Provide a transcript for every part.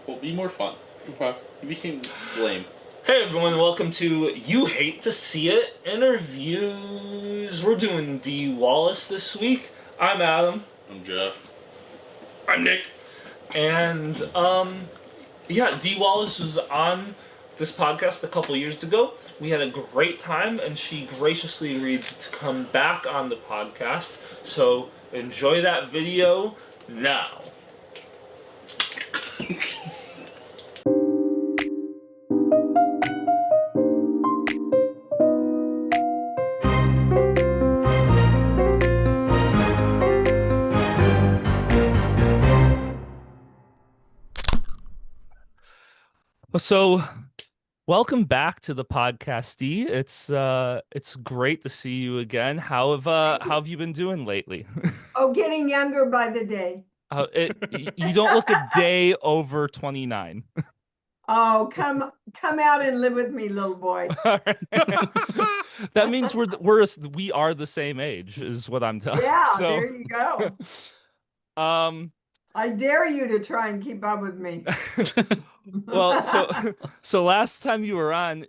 Well, be more fun. Okay. You became lame. Hey everyone, welcome to You Hate to See It interviews. We're doing Dee Wallace this week. I'm Adam. I'm Jeff. I'm Nick. And Dee Wallace was on this podcast a couple years ago. We had a great time and she graciously agreed to come back on the podcast. So enjoy that video now. So, welcome back to the podcast, Dee. It's great to see you again. How have you been doing lately? Oh, getting younger by the day. You don't look a day over 29. Oh, come out and live with me, little boy. That means we are the same age, is what I'm telling. Yeah, so, there you go. I dare you to try and keep up with me. Well, so last time you were on,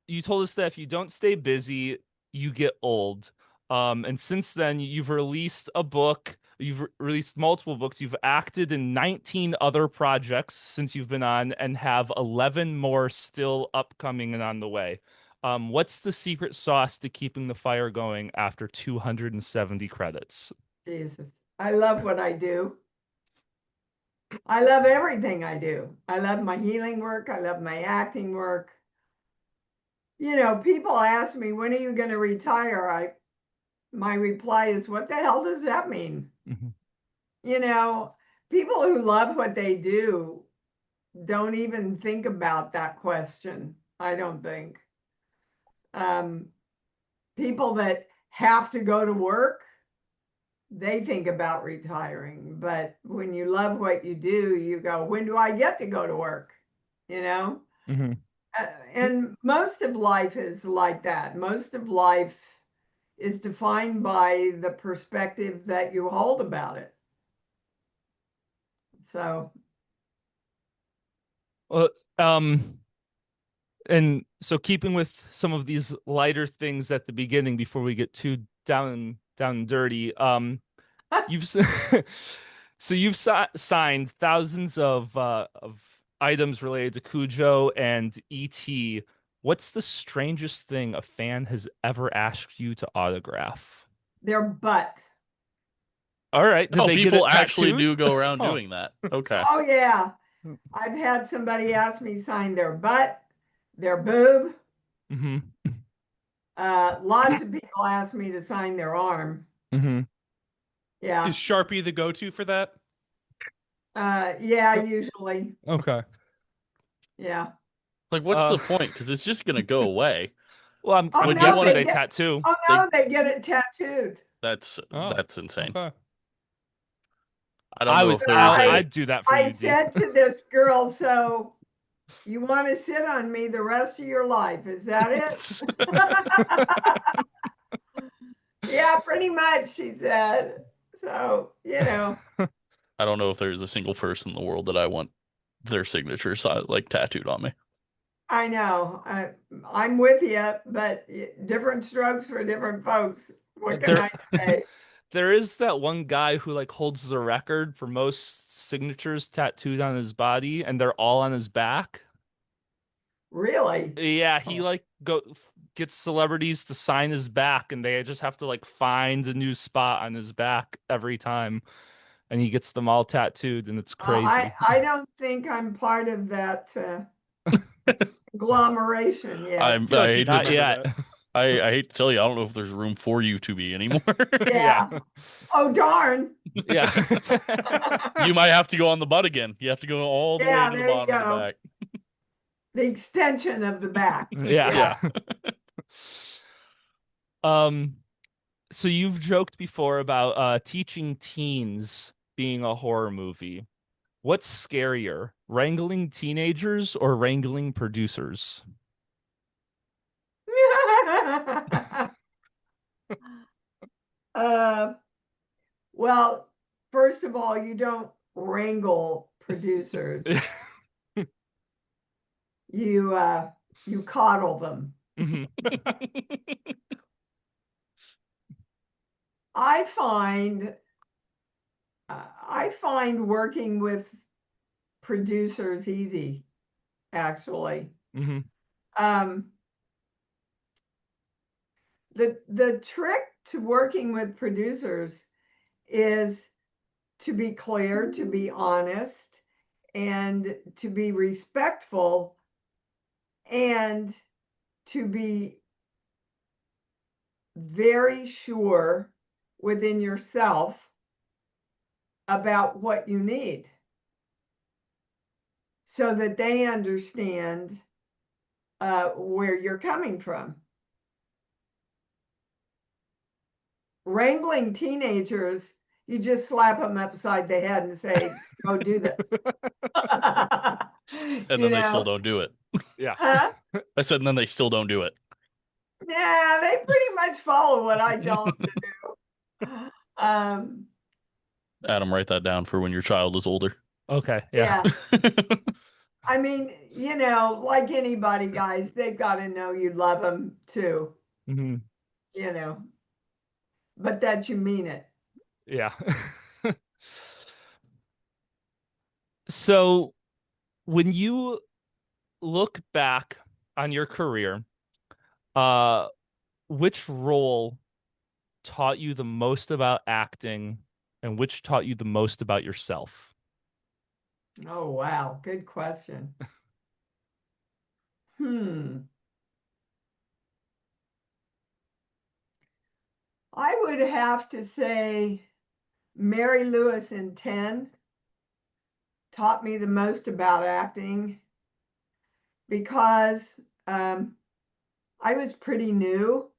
you told us that if you don't stay busy, you get old. And since then, you've released a book. You've released multiple books. You've acted in 19 other projects since you've been on, and have 11 more still upcoming and on the way. What's the secret sauce to keeping the fire going after 270 credits? Jesus, I love what I do. I love everything I do. I love my healing work. I love my acting work. You know, people ask me, when are you going to retire? My reply is, what the hell does that mean? Mm-hmm. You know, people who love what they do don't even think about that question, I don't think. People that have to go to work, they think about retiring. But when you love what you do, you go, when do I get to go to work? You know? Mm-hmm. And most of life is like that. Most of life is defined by the perspective that you hold about it. So. And so keeping with some of these lighter things at the beginning before we get too down and dirty, you've signed thousands of items related to Cujo and E.T. What's the strangest thing a fan has ever asked you to autograph? Their butt. All right. Did they people get it actually tattooed? do go around doing that. Okay. Oh, yeah. I've had somebody ask me sign their butt, their boob. Mm-hmm. Lots of people ask me to sign their arm. Mm-hmm. Yeah. Is Sharpie the go-to for that? Yeah, usually. Okay. Yeah. Like, what's the point? Because it's just gonna go away. Well, I'm no, guessing they tattoo. Oh no, they get it tattooed. That's insane. Okay. I don't know if there's I'd do that for you. I said to this girl, so you want to sit on me the rest of your life? Is that it? Yeah, pretty much, she said. So, you know. I don't know if there's a single person in the world that I want their signature like tattooed on me. I know. I'm with you, but different strokes for different folks. What can I say? There is that one guy who like holds the record for most signatures tattooed on his body, and they're all on his back. Really? Yeah, he gets celebrities to sign his back, and they just have to like find a new spot on his back every time, and he gets them all tattooed, and it's crazy. I don't think I'm part of that agglomeration yet. I hate to tell you, I don't know if there's room for you to be anymore. Yeah. Oh, darn. Yeah. You might have to go on the butt again. You have to go all the way to the bottom of the back. The extension of the back. Yeah. So you've joked before about teaching teens being a horror movie. What's scarier, wrangling teenagers or wrangling producers? Well, first of all, you don't wrangle producers, you coddle them. Mhm. I find I find working with producers easy, actually. Mhm. Um, the trick to working with producers is to be clear, to be honest, and to be respectful, and to be very sure within yourself about what you need so that they understand where you're coming from. Wrangling teenagers, you just slap them upside the head and say, go do this. And You then they still know, don't do it. Yeah. huh? I said, and then they still don't do it. Yeah, they pretty much follow what I tell them to do. Um, Adam, write that down for when your child is older. Okay. Yeah. yeah. I mean, like anybody, guys, they've got to know you love them too, Mhm. you know, but that you mean it. Yeah. So when you look back on your career, uh, which role taught you the most about acting and which taught you the most about yourself? Oh, wow. Good question. Hmm. I would have to say Mary Lewis in 10 taught me the most about acting because I was pretty new,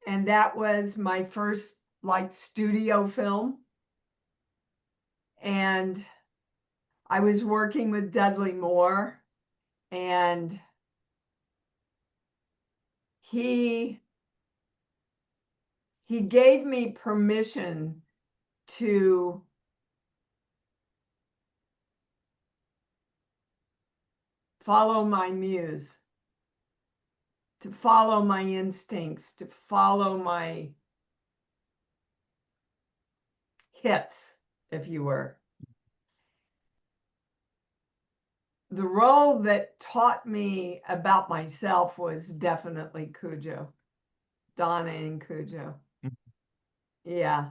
and that was my first like studio film. And I was working with Dudley Moore, and he he gave me permission to follow my muse, to follow my instincts, to follow my hits, if you were. The role that taught me about myself was definitely Cujo, Donna and Cujo. Yeah.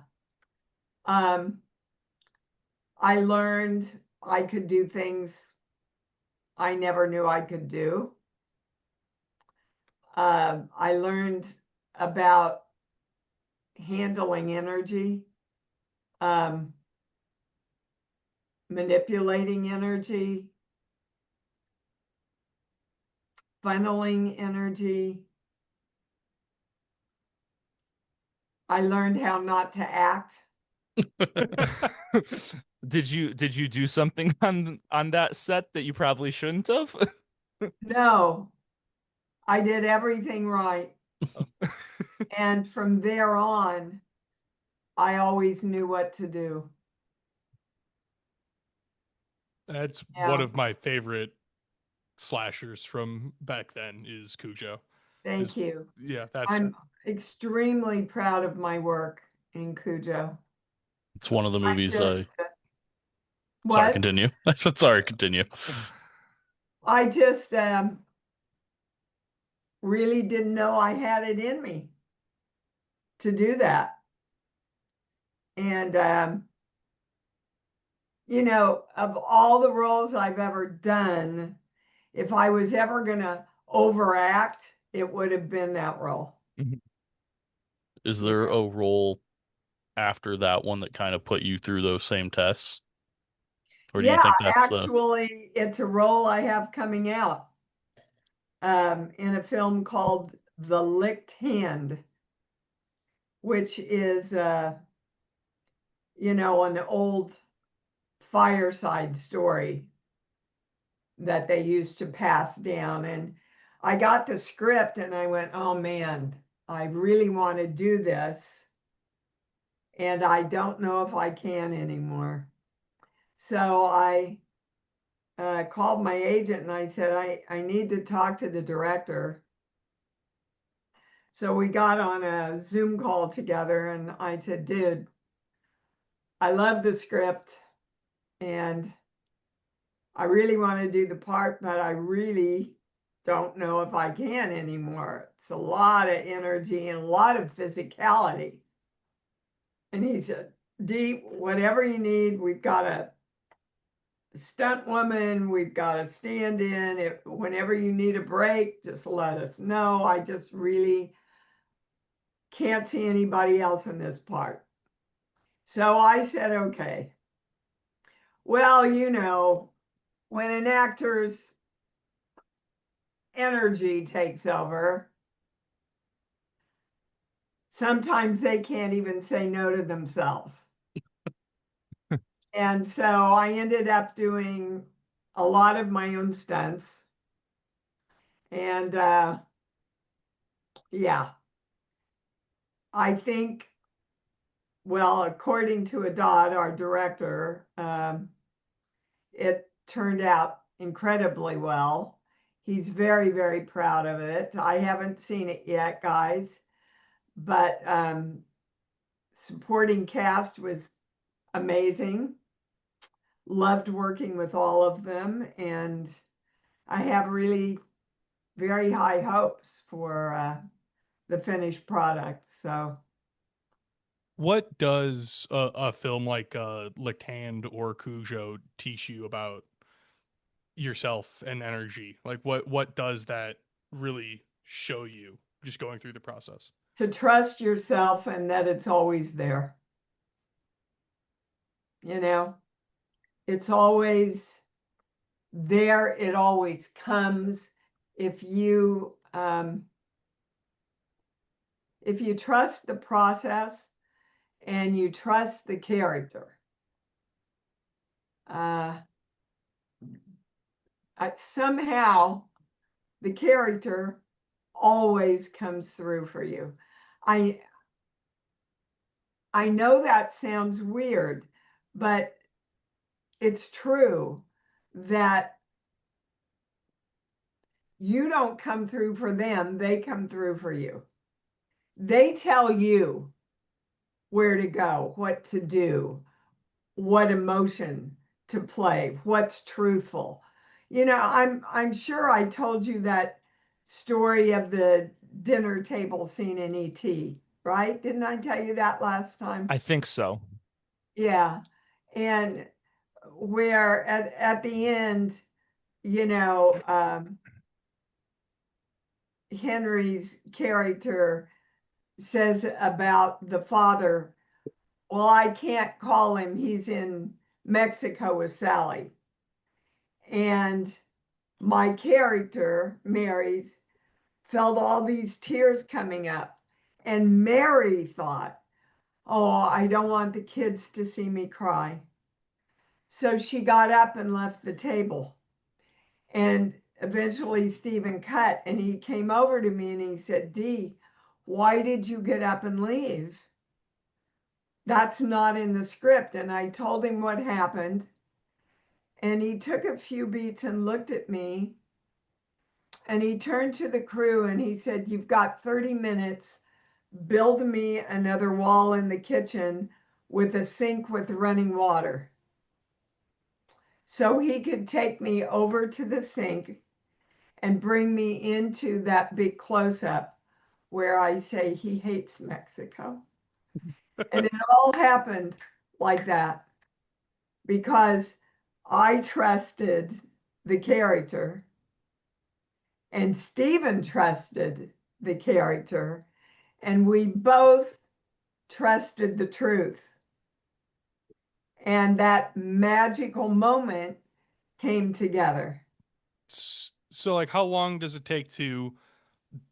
Um, I learned I could do things I never knew I could do. I learned about handling energy, um, manipulating energy, funneling energy. I learned how not to act. Did you do something on that set that you probably shouldn't have? No, I did everything right. And from there on, I always knew what to do. That's one Yeah, of my favorite slashers from back then is Cujo. thank Is you. yeah, that's I'm extremely proud of my work in Cujo. It's one of the I movies just, I. Sorry, what? continue. I said sorry, continue. I just really didn't know I had it in me to do that. And, of all the roles I've ever done, if I was ever going to overact, it would have been that role. Is You there know? a role after that one that kind of put you through those same tests? Or do you Yeah, think that's the. actually, it's a role I have coming out in a film called The Licked Hand, which is, an old fireside story that they used to pass down. And I got the script and I went, oh man, I really want to do this. And I don't know if I can anymore. So I called my agent and I said, I need to talk to the director. So we got on a Zoom call together and I said, dude, I love the script and I really want to do the part, but I really don't know if I can anymore. It's a lot of energy and a lot of physicality. And he said, Dee, whatever you need, we've got a stunt woman, we've got a stand in. Whenever you need a break, just let us know. I just really can't see anybody else in this part. So I said, okay. Well, when an actor's energy takes over, sometimes they can't even say no to themselves. And so I ended up doing a lot of my own stunts. And yeah, I think, well, according to Adad, our director, it turned out incredibly well. He's very, very proud of it. I haven't seen it yet, guys, but supporting cast was amazing. Loved working with all of them, and I have really very high hopes for the finished product. So, What does a film like Latand or Cujo teach you about yourself and energy? Like what does that really show you just going through the process? to trust yourself and that it's always there. It's always there. It always comes. If you trust the process and you trust the character, somehow the character always comes through for you. I know that sounds weird, but it's true that you don't come through for them, they come through for you. They tell you where to go, what to do, what emotion to play, what's truthful. I'm sure I told you that story of the dinner table scene in ET, right? Didn't I tell you that last time? I think so. Yeah. And where at the end, you know, Henry's character says about the father, well, I can't call him. He's in Mexico with Sally. And my character, Mary's, felt all these tears coming up. And Mary thought, oh, I don't want the kids to see me cry. So she got up and left the table. And eventually Stephen cut and he came over to me and he said, Dee, why did you get up and leave? That's not in the script. And I told him what happened. And he took a few beats and looked at me. And he turned to the crew and he said, you've got 30 minutes. Build me another wall in the kitchen with a sink with running water. So he could take me over to the sink and bring me into that big close up where I say he hates Mexico. And it all happened like that because I trusted the character and Stephen trusted the character, and we both trusted the truth. And that magical moment came together. So like how long does it take to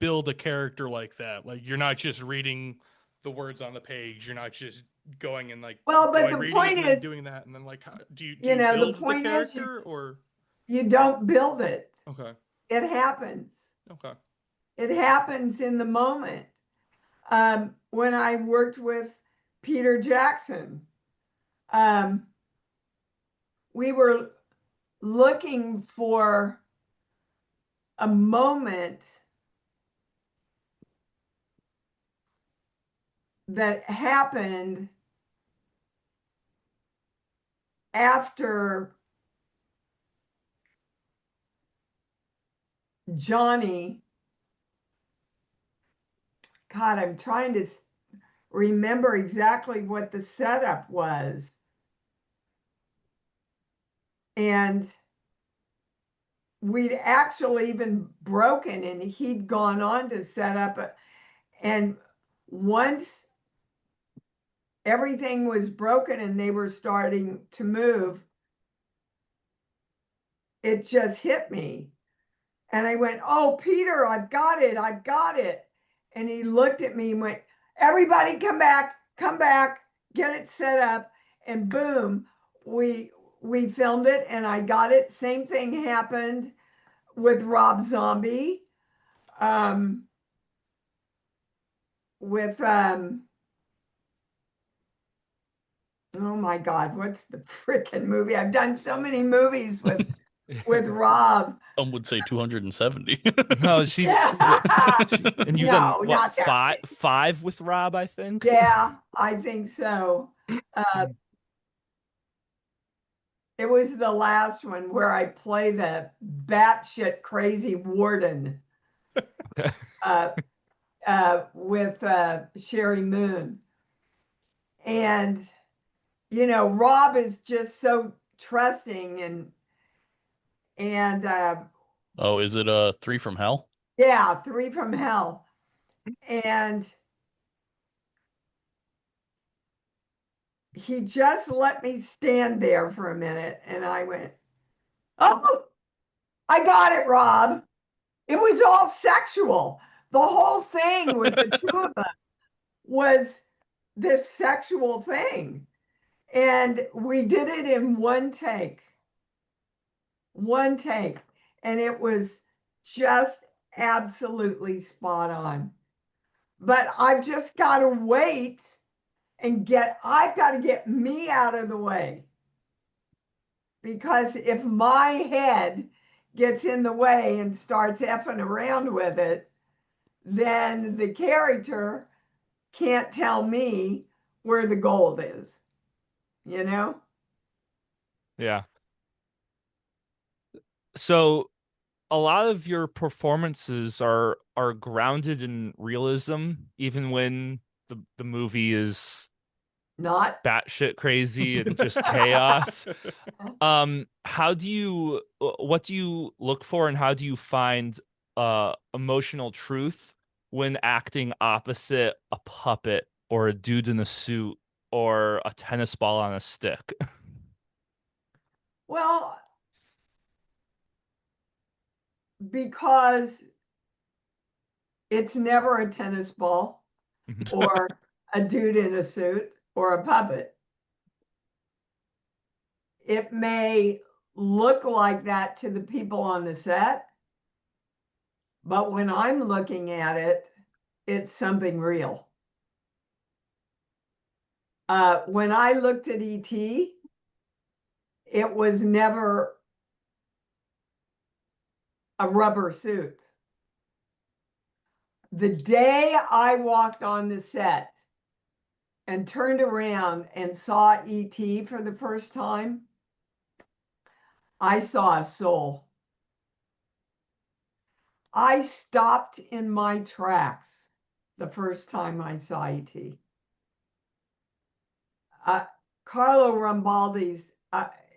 build a character like that? Like you're not just reading the words on the page, you're not just going and like Well, but going the reading it point and then is, doing that and then like do you the build the point is character or you don't build it. okay. It happens. Okay. It happens in the moment. When I worked with Peter Jackson, we were looking for a moment that happened after Johnny. God, I'm trying to remember exactly what the setup was. And we'd actually even broken, and he'd gone on to set up and once everything was broken and they were starting to move, it just hit me. And I went, "Oh, Peter, I've got it. I've got it." And he looked at me and went, "Everybody come back, get it set up." And boom, we filmed it and I got it. Same thing happened with Rob Zombie. With oh my God, what's the freaking movie? I've done so many movies with Rob. Some would say 270. No, she's Yeah. and you've done No, what, not that many. five with Rob, I think. Yeah, I think so. It was the last one where I play the batshit crazy warden uh, with Sherry Moon. And, Rob is just so trusting and Oh, is it Three from Hell? yeah, Three from Hell. And he just let me stand there for a minute and I went, "Oh, I got it, Rob." It was all sexual. The whole thing with the two of us was this sexual thing. And we did it in one take. One take. And it was just absolutely spot on. But I've just got to wait and I've got to get me out of the way. Because if my head gets in the way and starts effing around with it, then the character can't tell me where the gold is, you know? Yeah. So a lot of your performances are grounded in realism, even when the movie is Not. batshit crazy and just chaos. How do you what do you look for and how do you find emotional truth when acting opposite a puppet or a dude in a suit or a tennis ball on a stick? Well, because it's never a tennis ball or a dude in a suit or a puppet. It may look like that to the people on the set, but when I'm looking at it, it's something real. When I looked at ET, it was never a rubber suit. The day I walked on the set and turned around and saw ET for the first time, I saw a soul. I stopped in my tracks the first time I saw ET. Carlo Rambaldi's,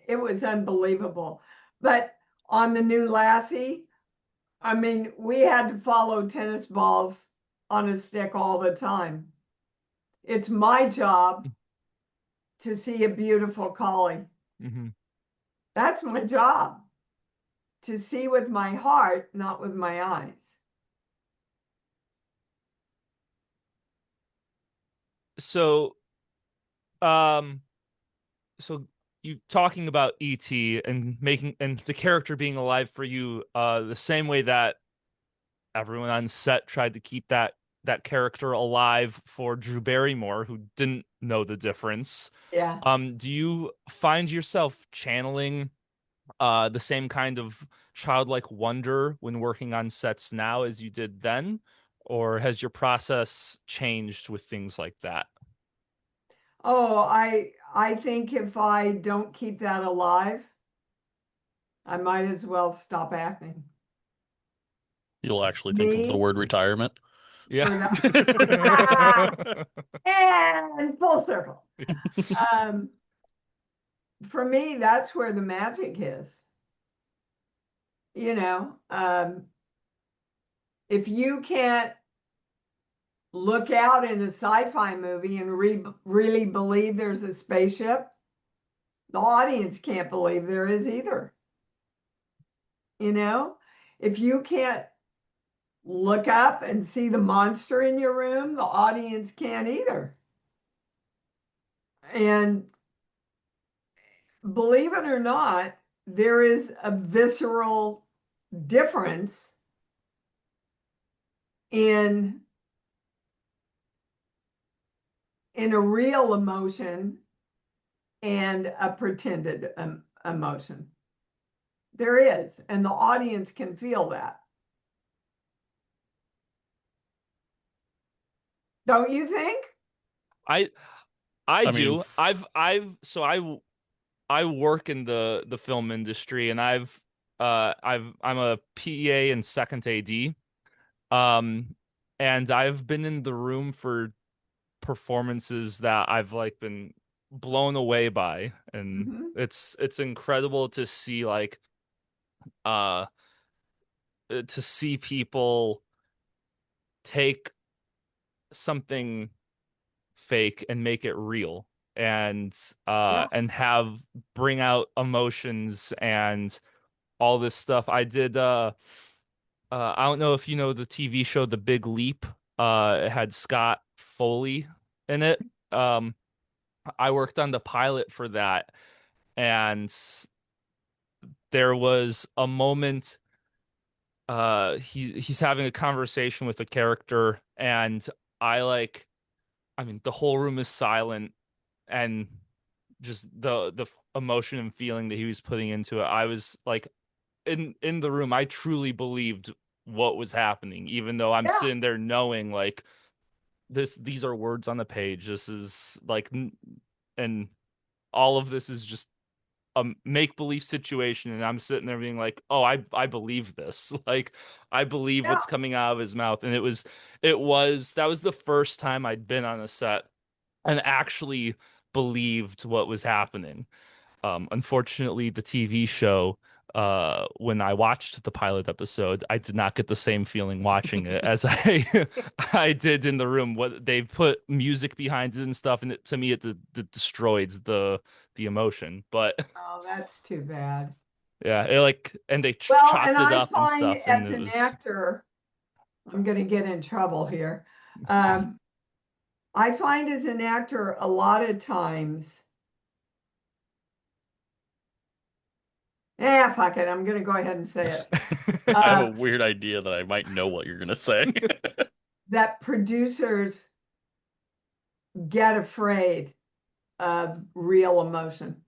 it was unbelievable. But on the new Lassie, I mean, we had to follow tennis balls on a stick all the time. It's my job to see a beautiful collie. Mm-hmm. That's my job, to see with my heart, not with my eyes. So, um, so you talking about E.T. and making and the character being alive for you, the same way that everyone on set tried to keep that character alive for Drew Barrymore, who didn't know the difference. Yeah. Do you find yourself channeling the same kind of childlike wonder when working on sets now as you did then? Or has your process changed with things like that? Oh, I think if I don't keep that alive, I might as well stop acting. You'll actually think of the Me word retirement. Yeah. for that. And full circle. Um, for me, that's where the magic is. You know, if you can't look out in a sci-fi movie and really believe there's a spaceship, the audience can't believe there is either. You know, if you can't look up and see the monster in your room, the audience can't either. And believe it or not, there is a visceral difference in a real emotion and a pretended emotion. There is, and the audience can feel that. Don't you think? I I I mean, do. I work in the film industry, and I'm a PEA and second AD. Um and I've been in the room for performances that I've like been blown away by, and Mm-hmm. it's incredible to see like uh to see people take something fake and make it real, Yeah. and have bring out emotions and all this stuff. I don't know if you know the TV show The Big Leap. It had Scott Foley in it. Um I worked on the pilot for that, and there was a moment he's having a conversation with a character, and I mean the whole room is silent, and just the emotion and feeling that he was putting into it. I was like in the room, I truly believed what was happening, even though I'm Yeah. sitting there knowing like these are words on the page. This is like and all of this is just a make believe situation, and I'm sitting there being like, "Oh, I believe this." Like I believe Yeah. what's coming out of his mouth, and it was that was the first time I'd been on a set and actually believed what was happening. Unfortunately, the TV show, when I watched the pilot episode, I did not get the same feeling watching it as I I did in the room. What they put music behind it and stuff, and to me, it destroyed the emotion. But Oh, that's too bad. yeah, it like and they Well, and chopped it I up and find stuff, and as it an was actor, I'm going to get in trouble here. Um, I find as an actor, a lot of times, fuck it, I'm going to go ahead and say it. I have a Uh, weird idea that I might know what you're gonna say. that producers get afraid of real emotion.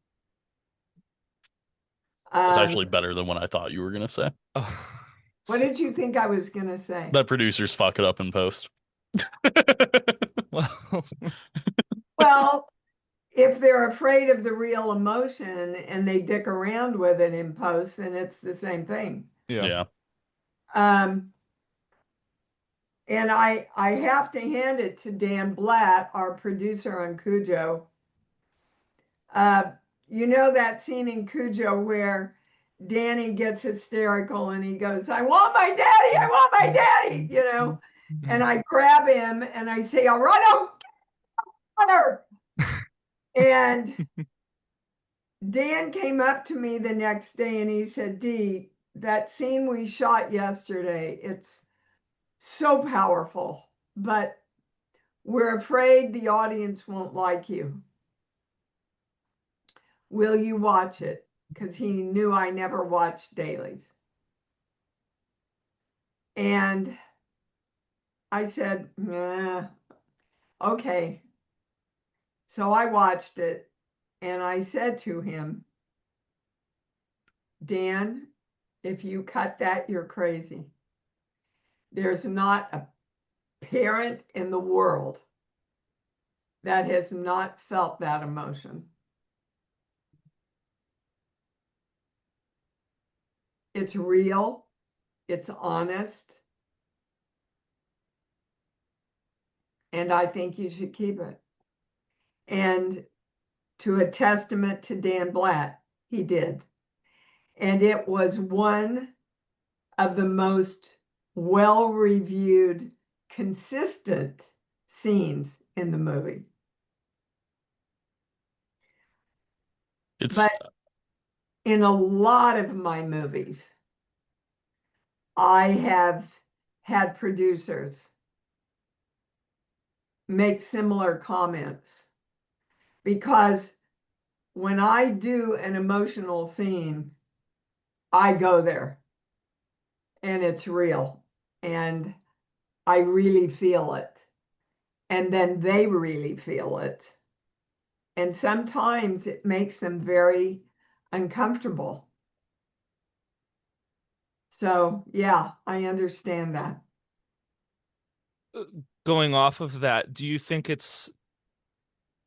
That's Um, actually better than what I thought you were gonna say. what did you think I was going to say? That producers fuck it up in post. well, Well, if they're afraid of the real emotion and they dick around with it in post, then it's the same thing. yeah. Yeah. Um, and I have to hand it to Dan Blatt, our producer on Cujo. Uh, you know that scene in Cujo where Danny gets hysterical and he goes, "I want my daddy, I want my daddy," you know, and I grab him and I say, "All right, I'll get her." And Dan came up to me the next day and he said, "Dee, that scene we shot yesterday, it's so powerful, but we're afraid the audience won't like you. Will you watch it?" Because he knew I never watched dailies. And I said, nah, okay. So I watched it and I said to him, Dan, if you cut that, you're crazy. There's not a parent in the world that has not felt that emotion. It's real, it's honest, and I think you should keep it. And to a testament to Dan Blatt, he did. And it was one of the most well-reviewed, consistent scenes in the movie. It's But in a lot of my movies, I have had producers make similar comments because when I do an emotional scene, I go there and it's real and I really feel it. And then they really feel it. And sometimes it makes them very uncomfortable. So, yeah, I understand that. Going off of that, do you think it's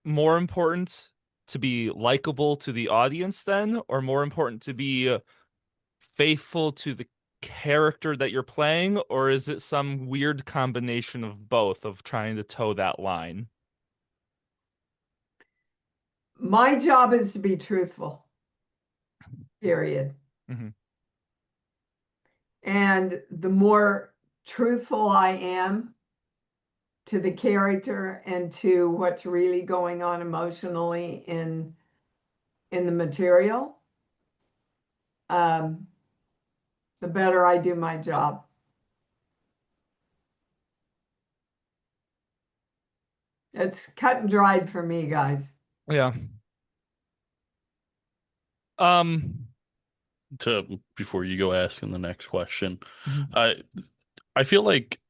more important to be likable to the audience then, or more important to be faithful to the character that you're playing, or is it some weird combination of both of trying to toe that line? My job is to be truthful, period. Mhm. And the more truthful I am to the character and to what's really going on emotionally in the material, the better I do my job. It's cut and dried for me, guys. Yeah. Um, to before you go asking the next question. mhm. I feel like,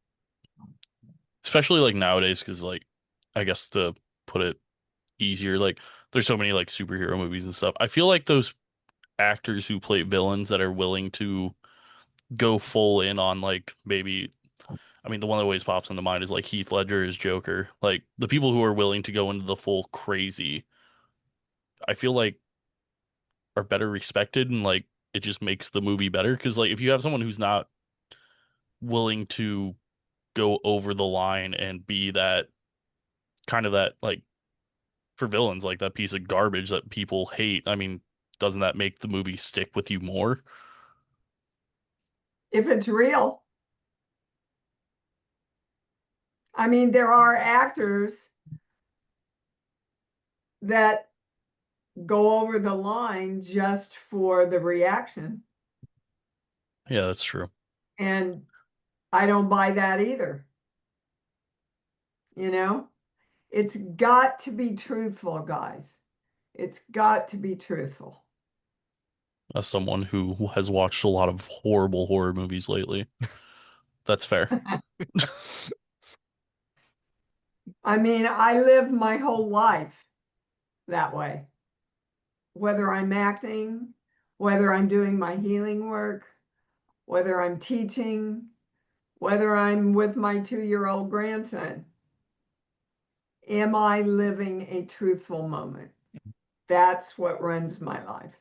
especially like nowadays, because like I guess to put it easier, like there's so many like superhero movies and stuff. I feel like those actors who play villains that are willing to go full in on like maybe, I mean, the one that always pops into mind is like Heath Ledger as Joker. Like the people who are willing to go into the full crazy, I feel like are better respected, and like it just makes the movie better. Because like if you have someone who's not willing to go over the line and be that kind of that like for villains like that piece of garbage that people hate, I mean, doesn't that make the movie stick with you more? If it's real, I mean, there are actors that go over the line just for the reaction. Yeah, that's true. And I don't buy that either. You know, it's got to be truthful, guys. It's got to be truthful. As someone who has watched a lot of horrible horror movies lately, that's fair. I mean, I live my whole life that way. Whether I'm acting, whether I'm doing my healing work, whether I'm teaching, whether I'm with my 2-year-old grandson. Am I living a truthful moment? That's what runs my life.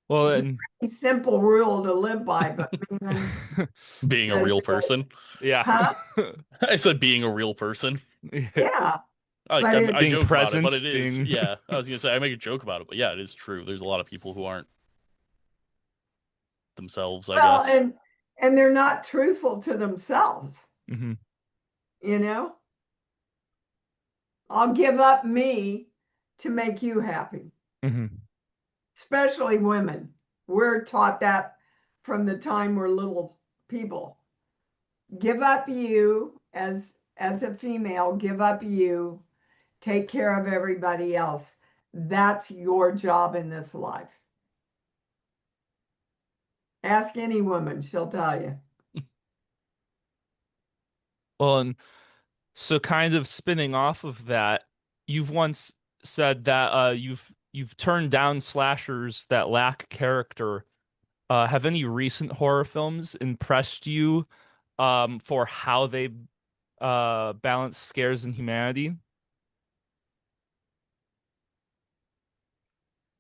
Well, It's a and pretty simple rule to live by, but man, Being a does real it. person. yeah. Huh? I said being a real person. Yeah, Like but I it's Being joke about it, but present, it is. being Yeah, I was gonna say I make a joke about it, but yeah, it is true. There's a lot of people who aren't themselves, I well, guess. and they're not truthful to themselves, Mhm. you know? I'll give up me to make you happy, Mhm. especially women. We're taught that from the time we're little people. Give up you as a female, give up you, take care of everybody else. That's your job in this life. Ask any woman, she'll tell you. Well, and So kind of spinning off of that, you've once said that you've turned down slashers that lack character. Have any recent horror films impressed you for how they balance scares and humanity?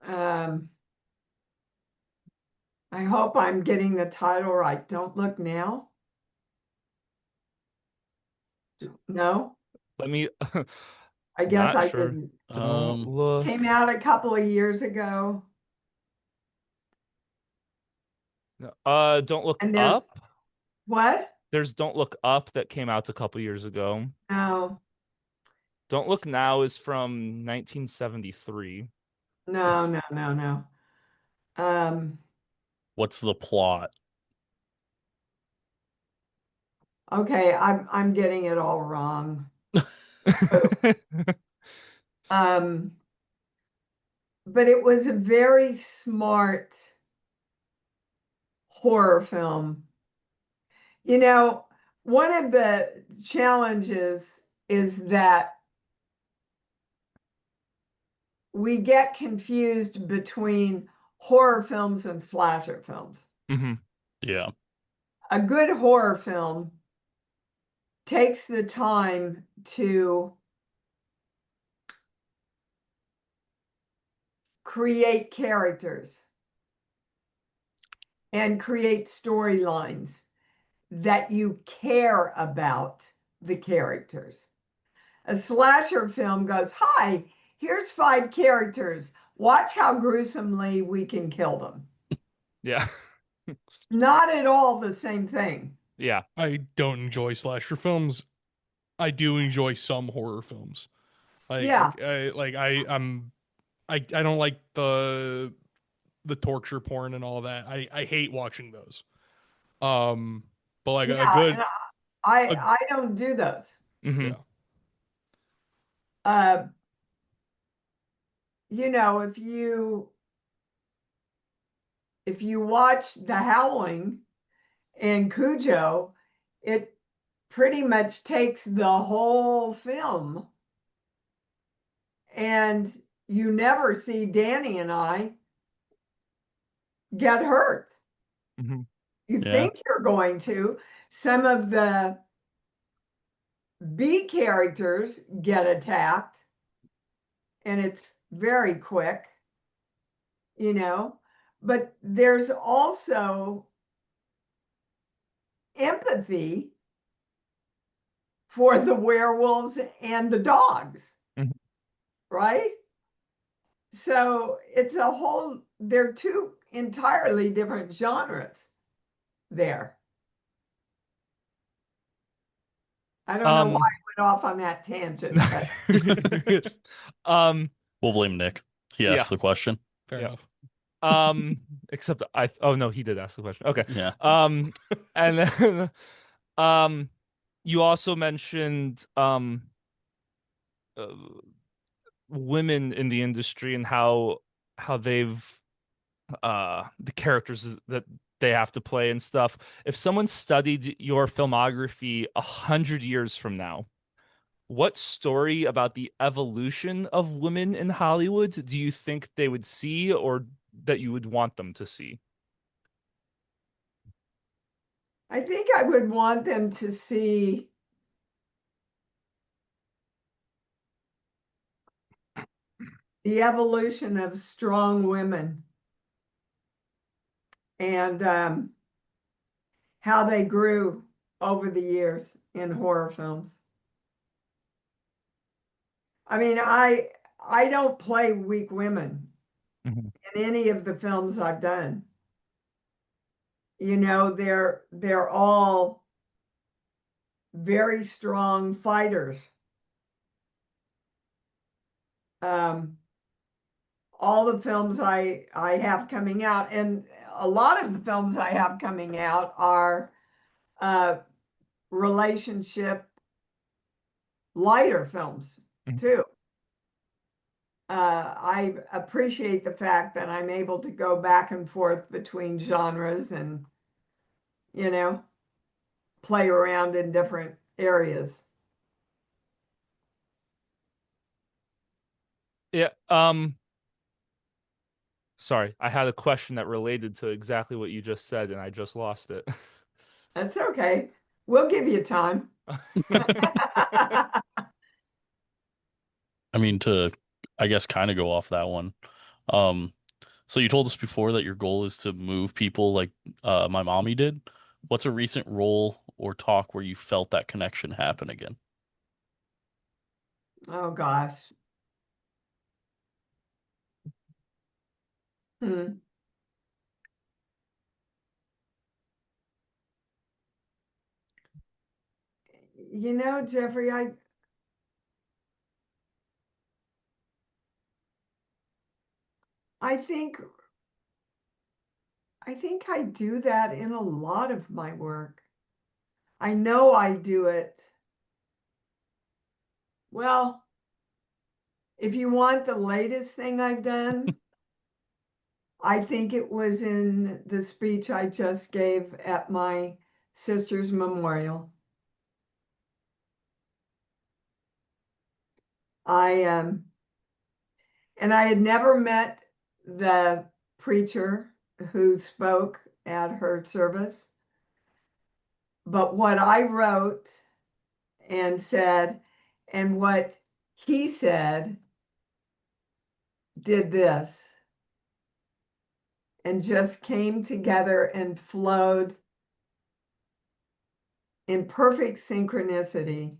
Um, I hope I'm getting the title right. Don't Look Now? No, Let me I guess not I sure. didn't. Don't Came look. out a couple of years ago. No, don't look And there's up. what? There's Don't Look Up that came out a couple years ago. No, Don't Look Now is from 1973. no. Um, What's the plot? okay, I'm getting it all wrong. Um, but it was a very smart horror film. You know, one of the challenges is that we get confused between horror films and slasher films. hmm Yeah. A good horror film takes the time to create characters and create storylines that you care about the characters. A slasher film goes, hi, here's 5 characters. Watch how gruesomely we can kill them. Yeah. Not at all the same thing. Yeah. I don't enjoy slasher films. I do enjoy some horror films. Yeah, I don't like the torture porn and all that. I hate watching those. Um, but like a yeah, and good a I don't do those. hmm yeah. Uh, if you watch The Howling and Cujo, it pretty much takes the whole film, and you never see Danny and I get hurt. hmm You Yeah. think you're going to. Some of the B characters get attacked, and it's very quick, you know. But there's also empathy for the werewolves and the dogs, right? So they're two entirely different genres there. I don't know why Um, I went off on that tangent, but um, We'll blame Nick. He yeah, asked the question. Fair yeah. enough. Except oh no, he did ask the question. Okay. Yeah. And then, um, you also mentioned, uh, women in the industry and how they've, the characters that they have to play and stuff. If someone studied your filmography 100 years from now, what story about the evolution of women in Hollywood do you think they would see or that you would want them to see? I think I would want them to see the evolution of strong women and how they grew over the years in horror films. I mean, I don't play weak women Mhm. in any of the films I've done. They're all very strong fighters. Um, all the films I have coming out, and a lot of the films I have coming out are uh, relationship lighter films Mhm. too. I appreciate the fact that I'm able to go back and forth between genres and, you know, play around in different areas. Um, sorry, I had a question that related to exactly what you just said, and I just lost it. That's okay. We'll give you time. I mean, to, I guess, kind of go off that one. Um, so you told us before that your goal is to move people like my mommy did. What's a recent role or talk where you felt that connection happen again? Oh gosh. Hmm. You know, Jeffrey, I think I think I do that in a lot of my work. I know I do it. Well, if you want the latest thing I've done, I think it was in the speech I just gave at my sister's memorial. I and I had never met the preacher who spoke at her service, but what I wrote and said and what he said did this and just came together and flowed in perfect synchronicity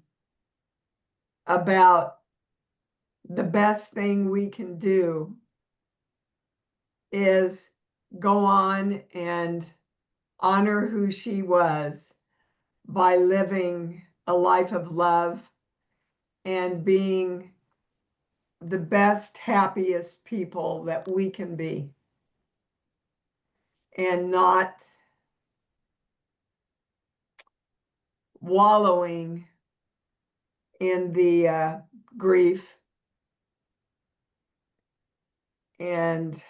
about the best thing we can do is go on and honor who she was by living a life of love and being the best, happiest people that we can be and not wallowing in the grief and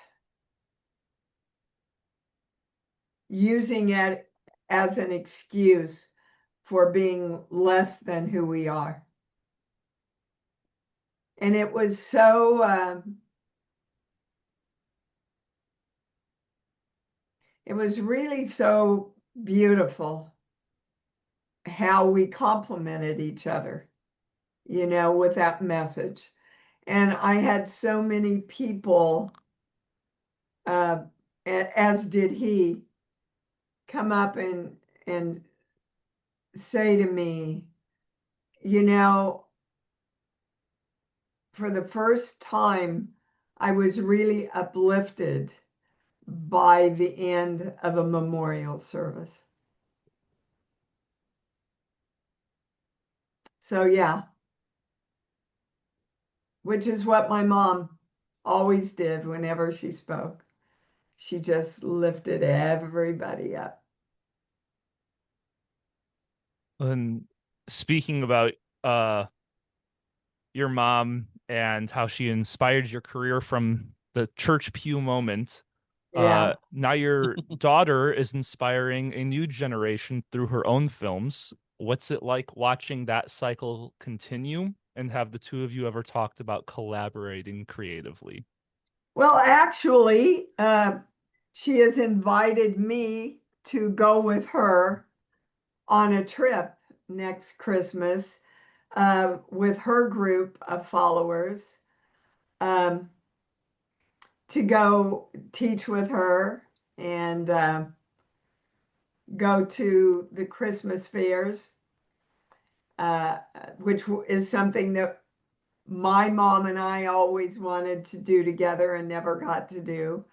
using it as an excuse for being less than who we are. And it was so, it was really so beautiful how we complemented each other, you know, with that message. And I had so many people, uh, as did he, come up and say to me, you know, for the first time, I was really uplifted by the end of a memorial service. So, yeah, which is what my mom always did whenever she spoke. She just lifted everybody up. And speaking about uh your mom and how she inspired your career from the church pew moment, Yeah. now your daughter is inspiring a new generation through her own films. What's it like watching that cycle continue? And have the two of you ever talked about collaborating creatively? Well, actually, she has invited me to go with her on a trip next Christmas with her group of followers um, to go teach with her and go to the Christmas fairs, uh, which is something that my mom and I always wanted to do together and never got to do.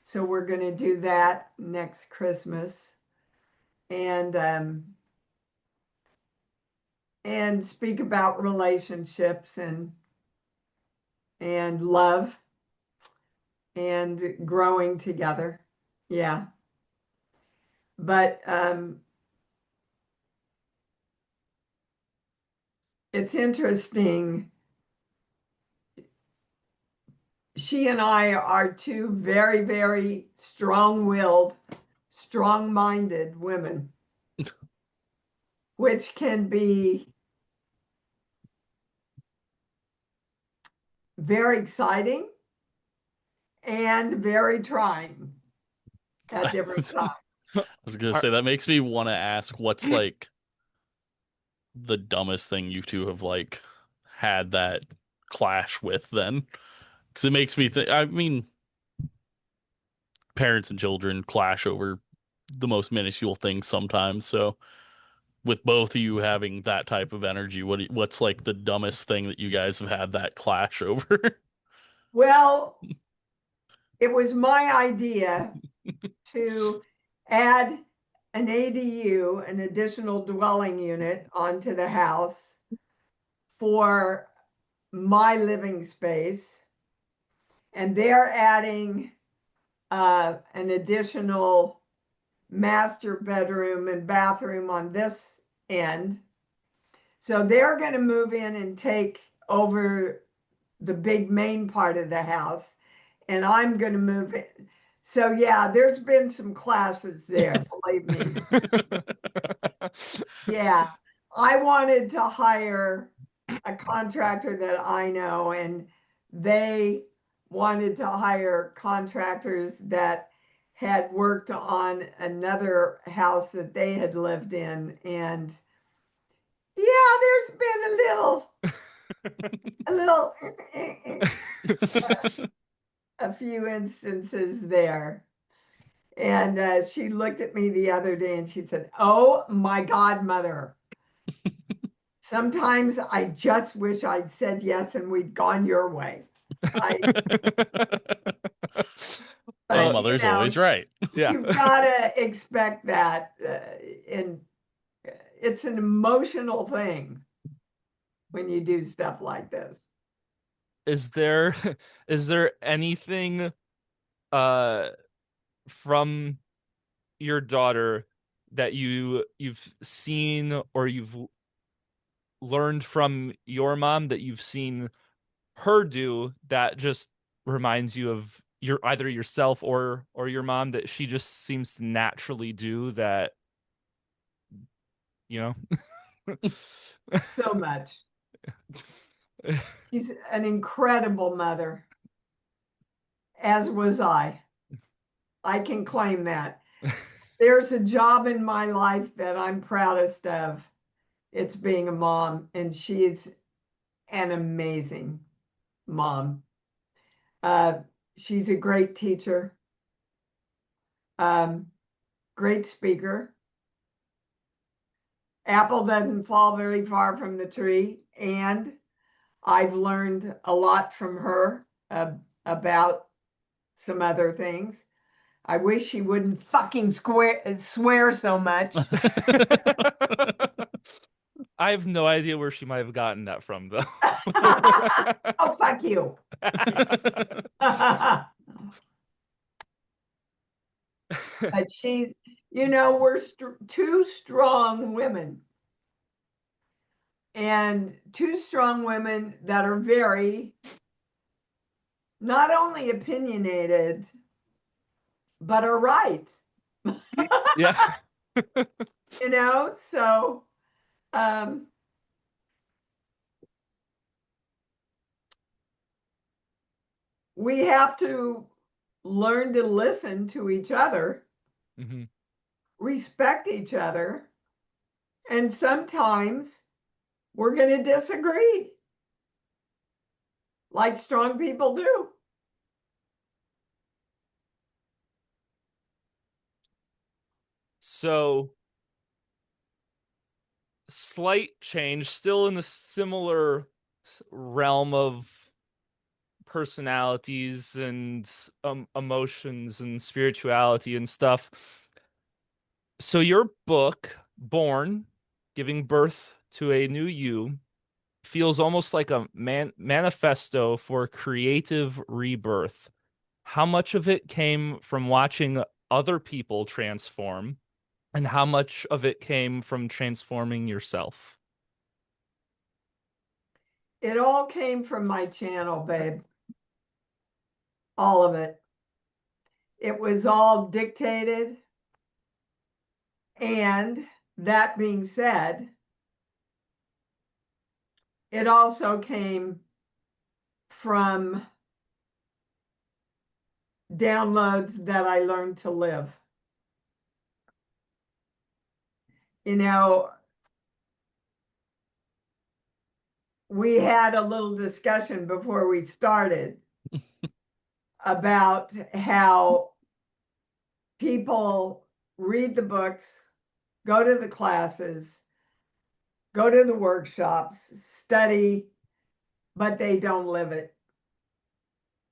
So we're going to do that next Christmas and speak about relationships and love and growing together. Yeah. But it's interesting. She and I are two very, very strong willed, strong minded women, which can be very exciting and very trying at different I times. was gonna say that makes me want to ask what's like the dumbest thing you two have like had that clash with then, because it makes me think. I mean, parents and children clash over the most minuscule things sometimes. So with both of you having that type of energy, what's like the dumbest thing that you guys have had that clash over? Well, it was my idea to add an ADU, an additional dwelling unit, onto the house for my living space. And they're adding an additional master bedroom and bathroom on this end. So they're going to move in and take over the big main part of the house, and I'm going to move in. So yeah, there's been some clashes there, believe me. Yeah, I wanted to hire a contractor that I know, and they wanted to hire contractors that had worked on another house that they had lived in. And yeah, there's been a few instances there. And she looked at me the other day and she said, "Oh my God, mother. Sometimes I just wish I'd said yes and we'd gone your way." I, Well, but mother's always right. Yeah. you've got to expect that. And it's an emotional thing when you do stuff like this. Is there is there anything uh from your daughter that you've seen or you've learned from your mom that you've seen her do that just reminds you of your either yourself or your mom that she just seems to naturally do that, you know? So much. She's an incredible mother, as was I. I can claim that. There's a job in my life that I'm proudest of. It's being a mom, and she's an amazing mom. Uh, she's a great teacher, um, great speaker. Apple doesn't fall very far from the tree, and I've learned a lot from her about some other things. I wish she wouldn't fucking swear so much. I have no idea where she might have gotten that from, though. Oh, fuck you. But she's, we're two strong women. And two strong women that are very, not only opinionated, but are right. Yeah. So um, we have to learn to listen to each other, Mhm. respect each other, and sometimes we're going to disagree, like strong people do. So, slight change, still in the similar realm of personalities and emotions and spirituality and stuff. So, your book, Born, Giving Birth to a New You, feels almost like a manifesto for creative rebirth. How much of it came from watching other people transform, and how much of it came from transforming yourself? It all came from my channel, babe. All of it. It was all dictated. And that being said, it also came from downloads that I learned to live. You know, we had a little discussion before we started about how people read the books, go to the classes, go to the workshops, study, but they don't live it.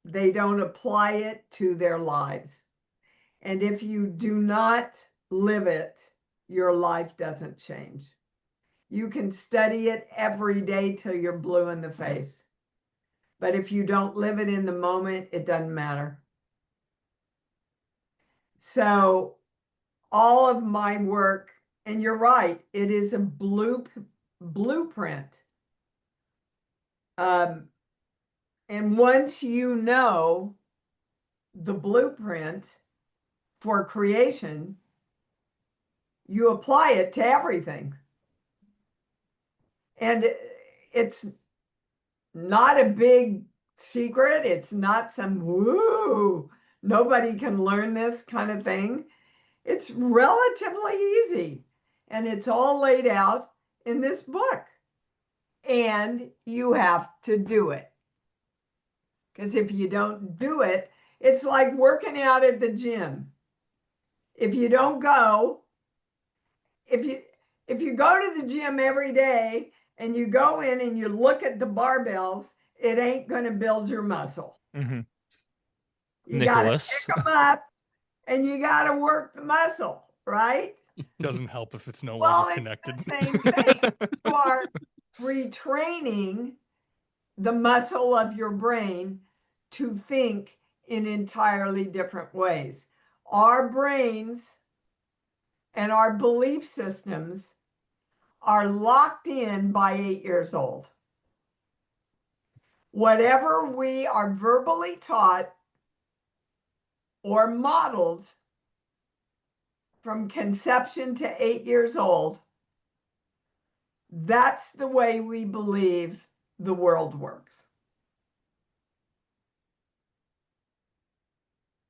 They don't apply it to their lives. And if you do not live it, your life doesn't change. You can study it every day till you're blue in the face. But if you don't live it in the moment, it doesn't matter. So all of my work, and you're right, it is a blueprint. And once you know the blueprint for creation, you apply it to everything. And it's not a big secret. It's not some woo, nobody can learn this kind of thing. It's relatively easy. And it's all laid out in this book. And you have to do it. Because if you don't do it, it's like working out at the gym. If you don't go, if you go to the gym every day and you go in and you look at the barbells, it ain't going to build your muscle. Mm-hmm. You got to Nicholas. pick them up and you got to work the muscle, right? Doesn't help if it's no Well, longer it's connected. the same thing. You are retraining the muscle of your brain to think in entirely different ways. Our brains and our belief systems are locked in by 8 years old. Whatever we are verbally taught or modeled from conception to 8 years old, that's the way we believe the world works.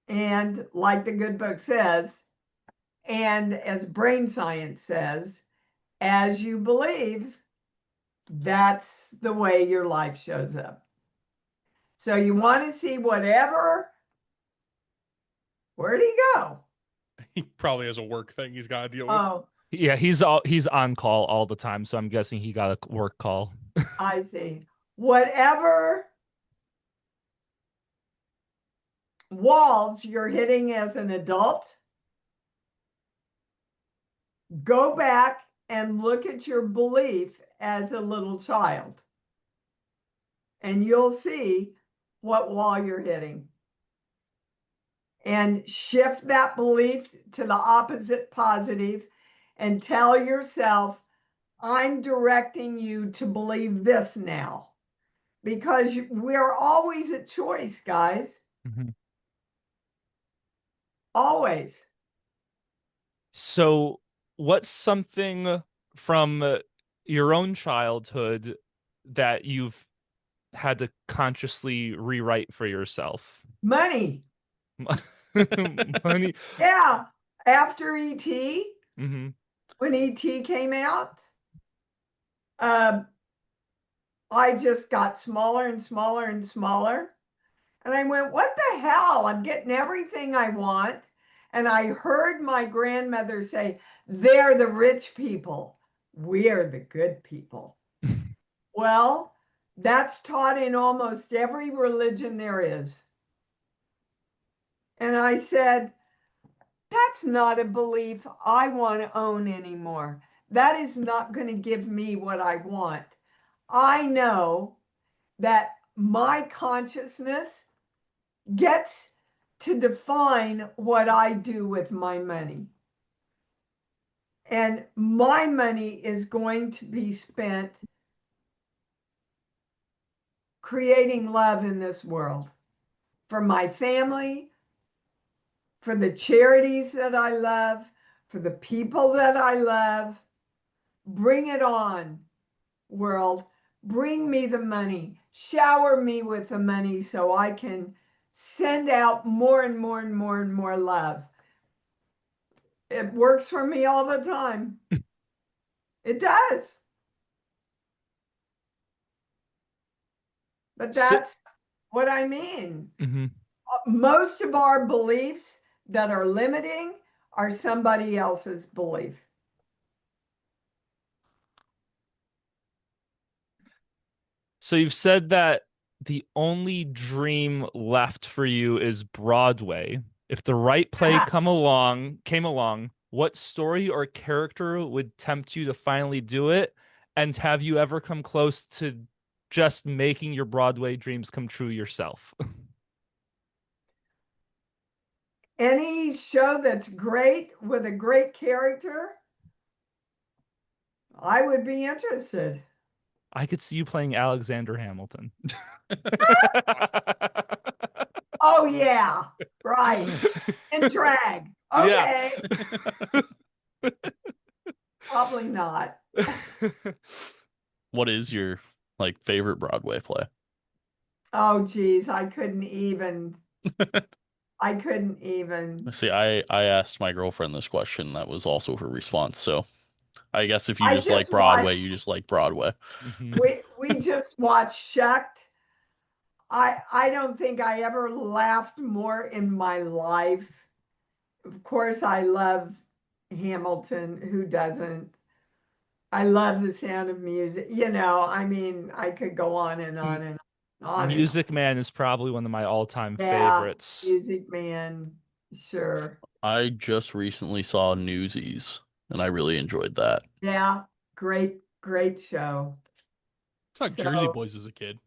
And like the good book says, and as brain science says, as you believe, that's the way your life shows up. So you want to see whatever, where'd he go? He probably has a work thing he's got to deal with. Oh, Yeah, he's on call all the time, so I'm guessing he got a work call. I see. Whatever walls you're hitting as an adult, go back and look at your belief as a little child. And you'll see what wall you're hitting. And shift that belief to the opposite positive and tell yourself, I'm directing you to believe this now. Because we're always a choice, guys. Mm-hmm. Always. So, what's something from your own childhood that you've had to consciously rewrite for yourself? Money. Money. Yeah. After E.T., Mm-hmm. when E.T. came out, I just got smaller and smaller and smaller. And I went, what the hell? I'm getting everything I want. And I heard my grandmother say, they're the rich people. We're the good people. Well, that's taught in almost every religion there is. And I said, that's not a belief I want to own anymore. That is not going to give me what I want. I know that my consciousness gets to define what I do with my money. And my money is going to be spent creating love in this world for my family, for the charities that I love, for the people that I love. Bring it on, world. Bring me the money. Shower me with the money so I can send out more and more and more and more love. It works for me all the time. It does. But So, that's what I mean. mhm. Most of our beliefs that are limiting are somebody else's belief. So you've said that the only dream left for you is Broadway. If the right play came along, what story or character would tempt you to finally do it? And have you ever come close to just making your Broadway dreams come true yourself? Any show that's great with a great character, I would be interested. I could see you playing Alexander Hamilton. Oh, yeah, right. In drag. Yeah. Okay, probably not. What is your like favorite Broadway play? Oh, geez, I couldn't even. I couldn't even. See, I asked my girlfriend this question. That was also her response. So I guess if you I just like just Broadway, watched. you just like Broadway. Mhm. We just watched Shucked. I don't think I ever laughed more in my life. Of course, I love Hamilton. Who doesn't? I love The Sound of Music. I mean, I could go on and on and on and on. Music Man is probably one of my all-time Yeah, favorites. Music Man, sure. I just recently saw Newsies, and I really enjoyed that. Yeah, great, great show. I saw Jersey So, Boys as a kid.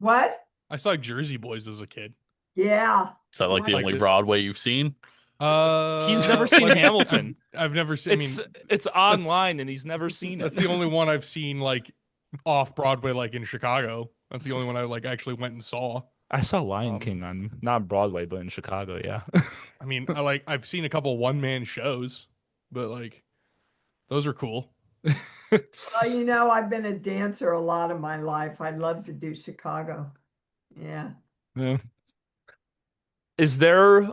what? I saw Jersey Boys as a kid. Yeah. Is that like the Liked only it. Broadway you've seen? He's never seen like, Hamilton. I've never seen. I mean, It's online and he's never seen that's it. the only one I've seen like off Broadway, like in Chicago. That's the only one I like actually went and saw. I saw Lion Um, King on not Broadway, but in Chicago, yeah. I mean, I've seen a couple one man shows, but like those are cool. Well, I've been a dancer a lot of my life. I'd love to do Chicago. Yeah. Yeah. Is there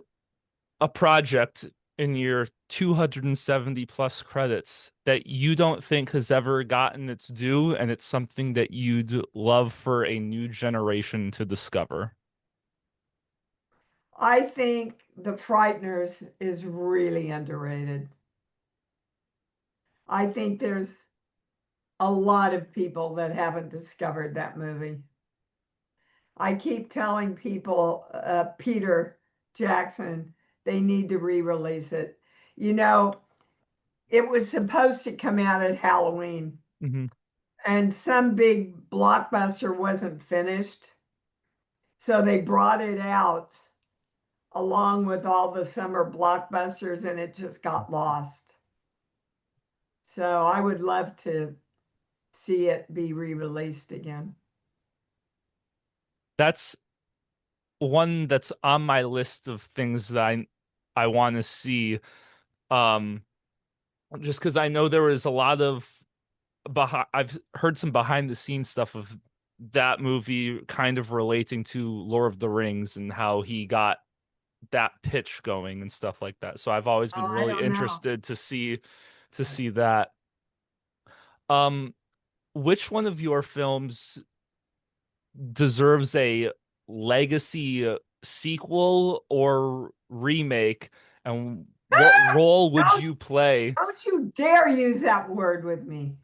a project in your 270 plus credits that you don't think has ever gotten its due, and it's something that you'd love for a new generation to discover? I think The Frighteners is really underrated. I think there's a lot of people that haven't discovered that movie. I keep telling people, Peter Jackson, they need to re-release it. You know, it was supposed to come out at Halloween, Mm-hmm. and some big blockbuster wasn't finished. So they brought it out along with all the summer blockbusters, and it just got lost. So I would love to see it be re-released again. That's one that's on my list of things that I want to see. Um, just because I know there was a lot of I've heard some behind the scenes stuff of that movie kind of relating to Lord of the Rings and how he got that pitch going and stuff like that. So I've always Oh, been I really don't know. interested to see that. Um, which one of your films deserves a legacy sequel or remake, and what role would Don't, you play? don't you dare use that word with me.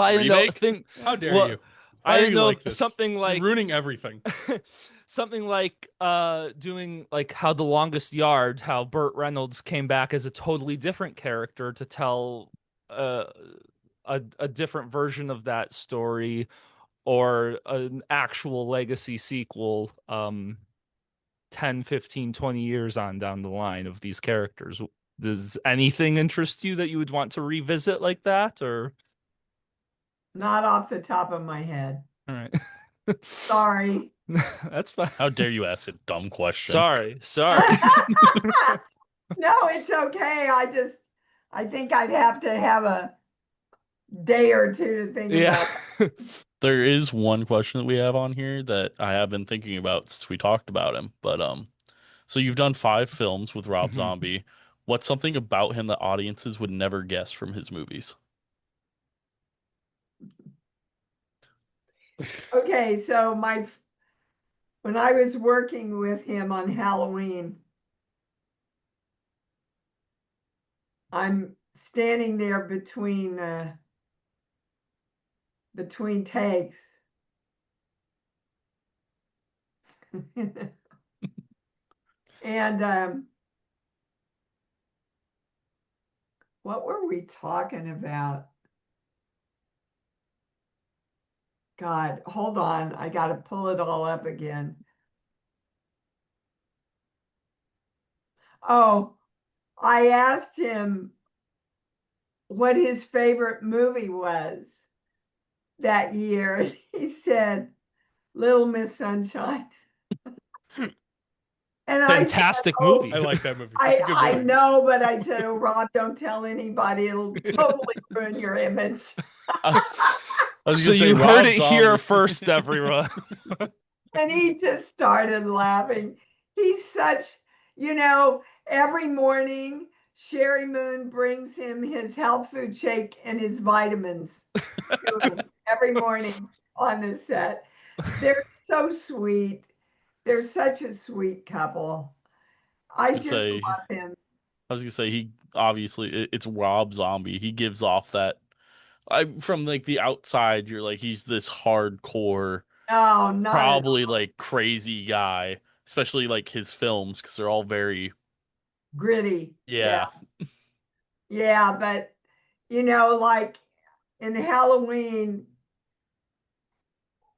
I didn't know Remake? think How dare well, you? I Why are didn't you know like if this? something You're like ruining everything. something like doing like how The Longest Yard, how Burt Reynolds came back as a totally different character to tell uh, a different version of that story, or an actual legacy sequel 10, 15, 20 years on down the line of these characters. Does anything interest you that you would want to revisit like that, or Not off the top of my head. all right. Sorry. That's fine. How dare you ask a dumb question? Sorry. No, it's okay. I think I'd have to have day or two to think Yeah. about. There is one question that we have on here that I have been thinking about since we talked about him. But so you've done 5 films with Rob Mhm. Zombie. What's something about him that audiences would never guess from his movies? Okay, so when I was working with him on Halloween, I'm standing there between takes. And what were we talking about? God, hold on. I got to pull it all up again. Oh, I asked him what his favorite movie was that year. And he said, Little Miss Sunshine. And I said, Fantastic oh, I movie. like that movie. It's a good I movie. know, but I said, oh, Rob, don't tell anybody. It'll totally ruin your image. I was So gonna say you heard Rob it here Zombie. first, everyone. And he just started laughing. He's such, you know, every morning, Sherry Moon brings him his health food shake and his vitamins to him every morning on the set. They're so sweet. They're such a sweet couple. I was I gonna just say love him. I was gonna say he obviously it's Rob Zombie. He gives off that I from like the outside you're like he's this hardcore No, not at probably all. like crazy guy, especially like his films because they're all very Gritty. Yeah. yeah. Yeah. But, like in Halloween,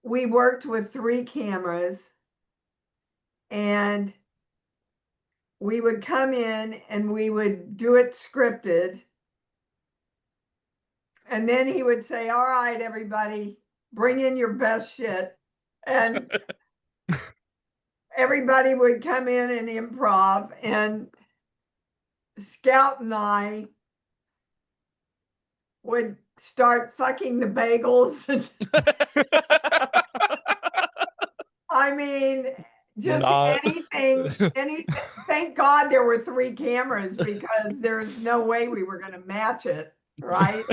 we worked with 3 cameras and we would come in and we would do it scripted. And then he would say, all right, everybody, bring in your best shit. And everybody would come in and improv. And Scout and I would start fucking the bagels. I mean, just Not anything. Thank God there were 3 cameras because there's no way we were going to match it, right?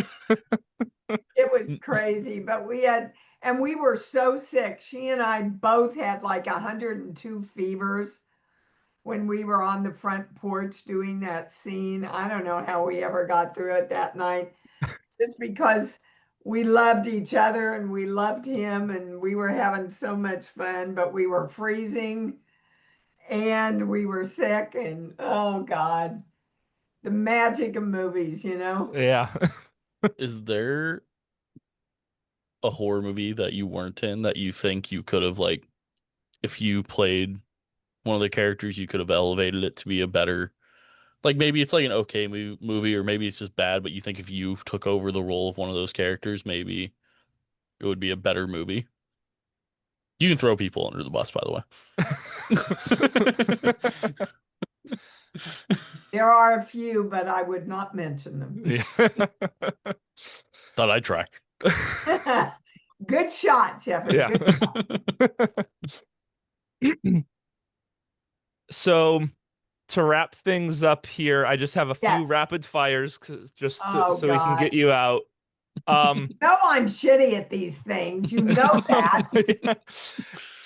It was crazy, but we were so sick. She and I both had like 102 fevers when we were on the front porch doing that scene. I don't know how we ever got through it that night, just because we loved each other and we loved him and we were having so much fun, but we were freezing and we were sick and oh God, the magic of movies. Yeah. is there a horror movie that you weren't in that you think you could have like if you played one of the characters you could have elevated it to be a better like maybe it's like an okay movie or maybe it's just bad but you think if you took over the role of one of those characters maybe it would be a better movie. You can throw people under the bus by the way. There are a few, but I would not mention them. Yeah. Thought I'd try. Good shot, Jeffrey. Yeah. Good shot. So to wrap things up here, I just have a few Yes. rapid fires Oh so we can God. get you out. No, I'm shitty at these things. You know that. Yeah.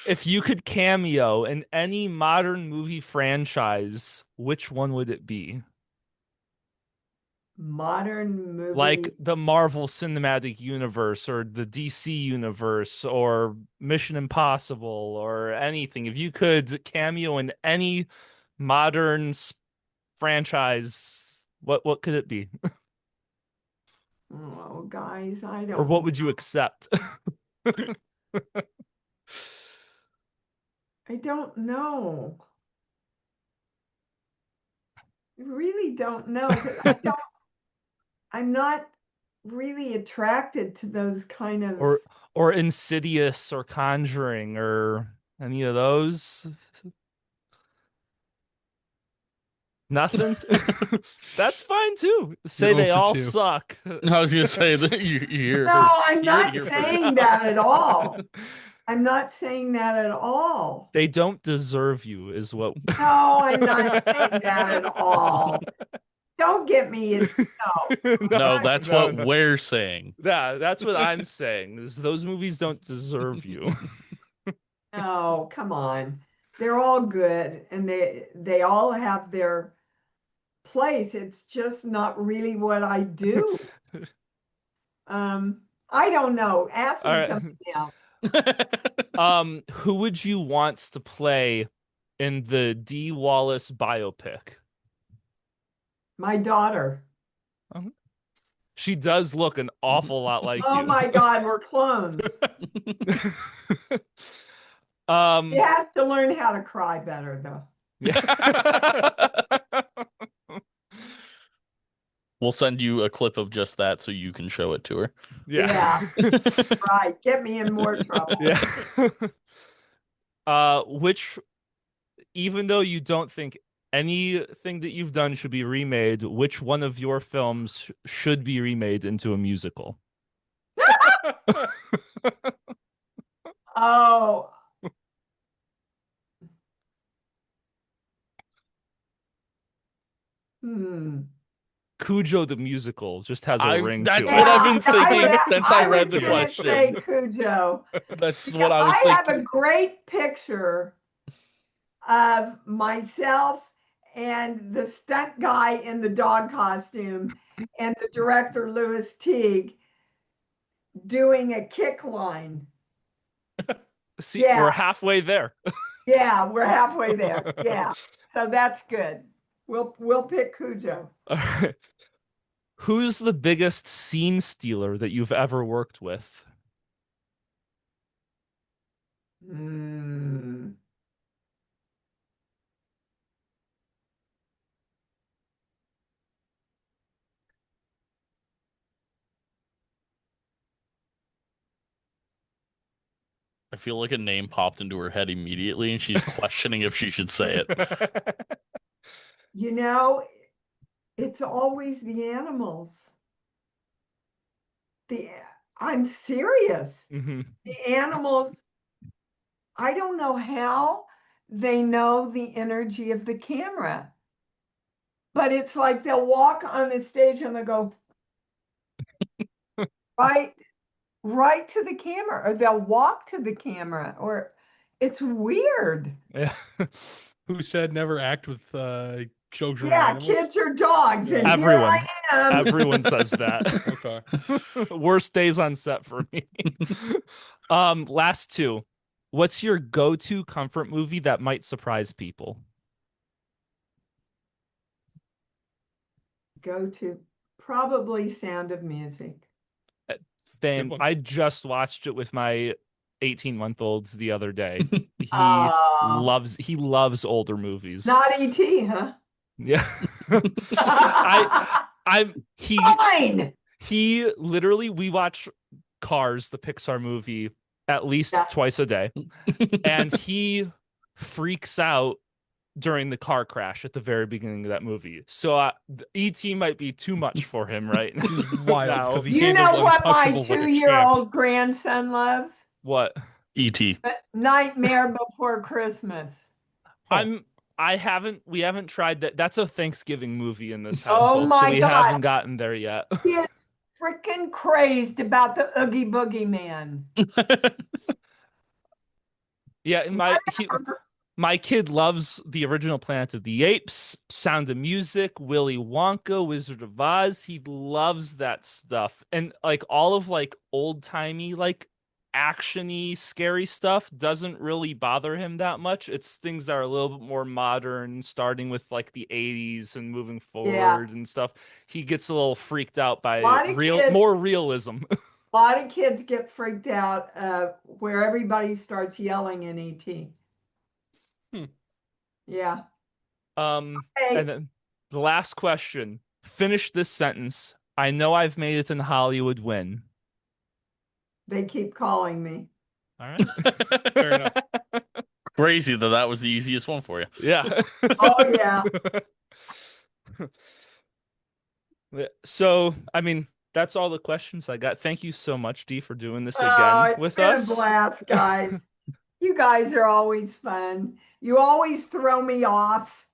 If you could cameo in any modern movie franchise, which one would it be? Modern Like movie. the Marvel Cinematic Universe or the DC Universe or Mission Impossible or anything. If you could cameo in any modern franchise, what could it be? Oh, guys, I Or what don't. would you accept? I don't know. I really don't know because I'm not really attracted to those kind of. or or Insidious or Conjuring or any of those? Nothing. That's fine too. Say You're they 0 for all 2. suck. I was gonna say that you hear No, I'm hear it not here saying first. that at all. I'm not saying that at all. They don't deserve you, is what. No, I'm not saying that at all. Don't get me in. No. No, Right. that's no, what no. we're saying. Yeah, that's what I'm saying. Those movies don't deserve you. No, come on. They're all good and they all have their place. It's just not really what I do. I don't know. Ask All me right. something else. Who would you want to play in the Dee Wallace biopic? My daughter. She does look an awful lot like Oh you. my God, we're clones. She Um, has to learn how to cry better, though. We'll send you a clip of just that so you can show it to her. yeah. Right. Get me in more trouble. Yeah. Which, even though you don't think anything that you've done should be remade, which one of your films should be remade into a musical? Oh, hmm. Cujo the musical just has a ring to That's it. what I've been thinking since I read was the gonna question. say Cujo. That's what I was I have a thinking. great picture of myself and the stunt guy in the dog costume and the director Louis Teague doing a kick line. See, Yeah. we're halfway there. Yeah, we're halfway there. Yeah. So that's good. We'll pick Cujo. All right. Who's the biggest scene stealer that you've ever worked with? Hmm. I feel like a name popped into her head immediately, and she's questioning if she should say it. You know, it's always the animals. The I'm serious. Mhm. The animals, I don't know how they know the energy of the camera, but it's like they'll walk on the stage and they'll go right to the camera, or they'll walk to the camera, or it's weird. Yeah. Who said never act with children or Yeah, animals? kids or dogs, and Everyone. here I am. Everyone says that. Okay. Worst days on set for me. Last two. What's your go-to comfort movie that might surprise people? Go to probably Sound of Music. Fame. one. I just watched it with my 18-month-olds the other day. He Oh, loves older movies. not E.T., huh? Yeah. He Fine. he literally we watch Cars, the Pixar movie, at least Yeah. twice a day. And he freaks out during the car crash at the very beginning of that movie. So E.T. might be too much for him right Wild, now. because he You know handled what my Untouchables like a champ. 2-year-old grandson loves? What? E.T. Nightmare Before Christmas. We haven't tried that. That's a Thanksgiving movie in this Oh household, so my we God. haven't gotten there yet. He is freaking crazed about the Oogie Boogie Man. Yeah, my kid loves the original Planet of the Apes, Sound of Music, Willy Wonka, Wizard of Oz. He loves that stuff. And like all of like old-timey, like actiony, scary stuff doesn't really bother him that much. It's things that are a little bit more modern, starting with like the 80s and moving forward and stuff. He gets a little freaked out by more realism. A lot of kids get freaked out where everybody starts yelling in ET. Yeah. Okay. And then the last question. Finish this sentence. I know I've made it in Hollywood when. They keep calling me. All right. Fair enough. Crazy that was the easiest one for you. Yeah. Oh, yeah. So, I mean, that's all the questions I got. Thank you so much, Dee, for doing this Oh, again it's with been a us. blast, guys. You guys are always fun. You always throw me off.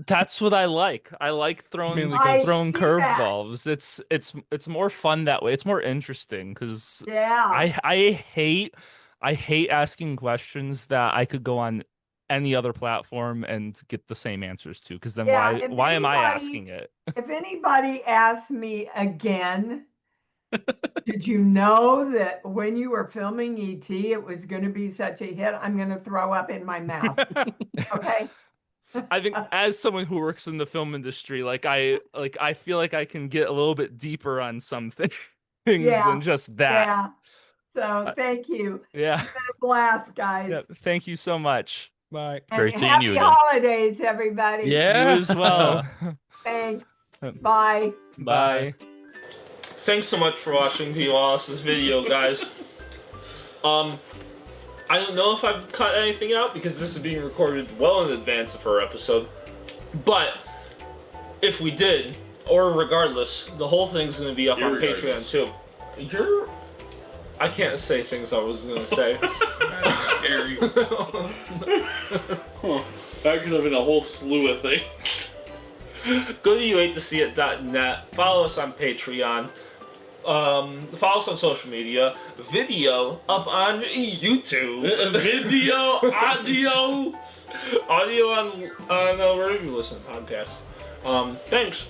That's what I like. I like throwing Mainly I because throwing see that. curveballs. It's more fun that way. It's more interesting because Yeah. I hate asking questions that I could go on any other platform and get the same answers to. Because then Yeah. why am I asking it? If anybody asks me again, did you know that when you were filming ET, it was going to be such a hit? I'm going to throw up in my mouth. Okay. I think as someone who works in the film industry, I feel like I can get a little bit deeper on some things Yeah. than just that. Yeah. So Uh, thank you. yeah. It's been a blast, guys. Yeah. Thank you so much. bye. And Great seeing you happy again. holidays, everybody. You as well. Thanks. Bye. Bye. Thanks so much for watching Dee Wallace's video, guys. I don't know if I've cut anything out because this is being recorded well in advance of her episode. But if we did, or regardless, the whole thing's going to be up on Patreon too. I can't say things I was going to say. That's scary. That could have been a whole slew of things. Go to youhatetoseeit.net. Follow us on Patreon. Follow us on social media. Video up on YouTube. Video, audio. Audio on wherever you listen to podcasts. Thanks.